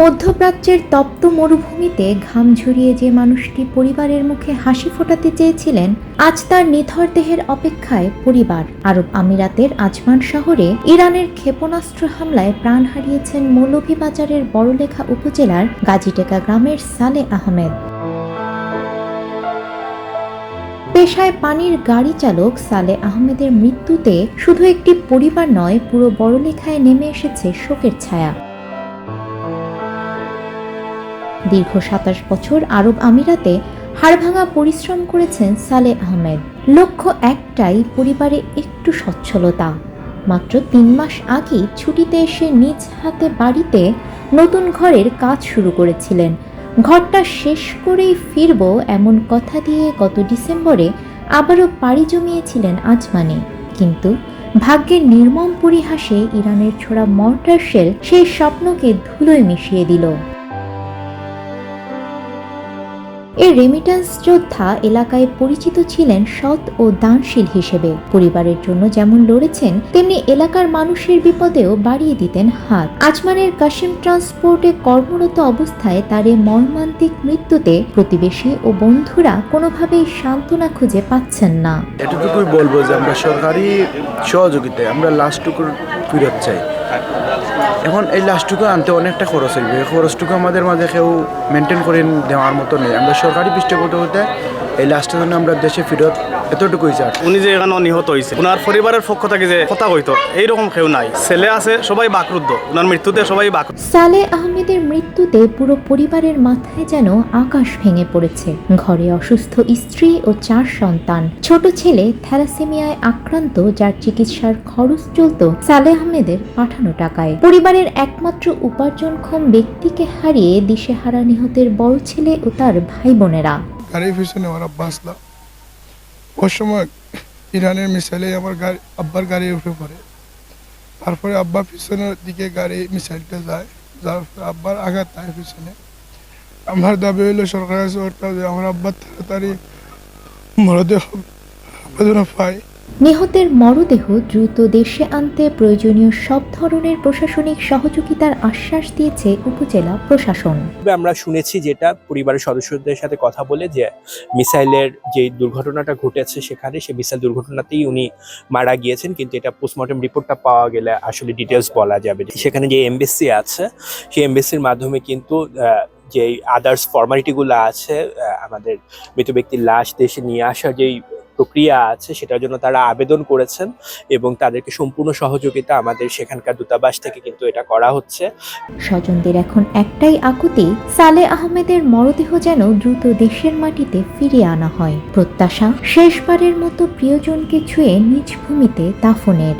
মধ্যপ্রাচ্যের তপ্ত মরুভূমিতে ঘাম ঝরিয়ে যে মানুষটি পরিবারের মুখে হাসি ফোটাতে চেয়েছিলেন, আজ তার নিথর দেহের অপেক্ষায় পরিবার। আরব আমিরাতের আজমান শহরে ইরানের ক্ষেপণাস্ত্র হামলায় প্রাণ হারিয়েছেন মৌলভীবাজারের বড়লেখা উপজেলার গাজীটেকা গ্রামের সালে আহমেদ। পেশায় পানির গাড়ি চালক সালে আহমেদের মৃত্যুতে শুধু একটি পরিবার নয়, পুরো বড়লেখায় নেমে এসেছে শোকের ছায়া। দীর্ঘ ২৭ বছর আরব আমিরাতে হাড়ভাঙা পরিশ্রম করেছেন সালে আহমেদ। লক্ষ্য একটাই, পরিবারে একটু সচ্ছলতা। মাত্র ৩ মাস আগেই ছুটিতে এসে নিজ হাতে বাড়িতে নতুন ঘরের কাজ শুরু করেছিলেন। ঘরটা শেষ করেই ফিরব এমন কথা দিয়ে গত ডিসেম্বরে আবারও পাড়ি জমিয়েছিলেন আজমানে। কিন্তু ভাগ্যের নির্মম পরিহাসে ইরানের ছোড়া মর্টার শেল সেই স্বপ্নকে ধুলোয় মিশিয়ে দিল। এই রেমিট্যান্স যোদ্ধা এলাকায় পরিচিত ছিলেন সৎ ও দানশীল হিসেবে। পরিবারের জন্য যেমন লড়েছেন, তেমনি এলাকার মানুষের বিপদেও বাড়িয়ে দিতেন হাত। আজমানের কাশিম ট্রান্সপোর্টে কর্মরত অবস্থায় তার এই মর্মান্তিক মৃত্যুতে প্রতিবেশী ও বন্ধুরা কোনোভাবেই সান্ত্বনা খুঁজে পাচ্ছেন না। এটুকুই বলবো যে আমরা সরকারি সহযোগিতায় আমরা লাশটুকু ফিরত চাই। এখন এই লাশটুকু আনতে অনেকটা খরচ হইবে, এই খরচটুকু আমাদের মাঝে কেউ মেনটেন করে দেওয়ার মতো নেই। আমরা সরকারি পৃষ্ঠপোষকতা এই লাশটার জন্য আমরা দেশে ফিরত এতটুকুই চাই। উনি যে এখানে নিহত হয়েছে, ওনার পরিবারের পক্ষ থেকে যে কথা হইতো এইরকম কেউ নাই। ছেলে আছে, সবাই বাকরুদ্ধ। ওনার মৃত্যুতে সবাই বাকরুদ্ধ। সালে আহমেদের মৃত্যুতে পুরো পরিবারের মাথায় যেন আকাশ ভেঙে পড়েছে। ঘরে অসুস্থ স্ত্রী ও 4 সন্তান। ছোট ছেলে থ্যালাসেমিয়ায় আক্রান্ত, যার চিকিৎসার খরচ চলত সালে আহমেদের পাঠানো টাকায়। পরিবারের একমাত্র উপার্জনক্ষম ব্যক্তিকে হারিয়ে দিশেহারা নিহতের বড় ছেলে ও তার ভাই বোনেরা। গাড়ির পিছনে আমার আব্বা আসলো, ওর সময় ইরানের মিসাইলে আমার আব্বার গাড়ি উঠে পড়ে। তারপরে আব্বা পিছনের দিকে গাড়ি মিসাইলটা যায়, যার আব্বার আঘাত তার পিছনে। আমার দাবি হইল সরকারের কাছে যে আমার আব্বার তাড়াতাড়ি মরদেহ যেন পায়। নিহতের মরদেহ দ্রুত দেশে আনতে প্রয়োজনীয় সব ধরনের প্রশাসনিক সহযোগিতার আশ্বাস দিয়েছে উপজেলা প্রশাসন। আমরা শুনেছি যেটা পরিবারের সদস্যদের সাথে কথা বলে, যে মিসাইলের যে দুর্ঘটনাটা ঘটেছে সেখানে সেই মিসাইল দুর্ঘটনাতেই উনি মারা গিয়েছেন, কিন্তু এটা পোস্টমর্টম রিপোর্টটা পাওয়া গেলে আসলে ডিটেলস বলা যাবে। সেখানে যে এমবেসি আছে, সেই এমবেসির মাধ্যমে কিন্তু যে আদার্স ফর্মালিটিগুলো আছে, আমাদের মৃত ব্যক্তির লাশ দেশে নিয়ে আসার যেই প্রক্রিয়া আছে সেটার জন্য তারা আবেদন করেছেন এবং তাদেরকে সম্পূর্ণ সহযোগিতা আমাদের সেখানকার দূতাবাস থেকে কিন্তু এটা করা হচ্ছে। স্বজনদের এখন একটাই আকুতি, সালে আহমেদের মরদেহ যেন দ্রুত দেশের মাটিতে ফিরিয়ে আনা হয়। প্রত্যাশা শেষবারের মতো প্রিয়জনকে ছুঁয়ে নিজ ভূমিতে দাফনের।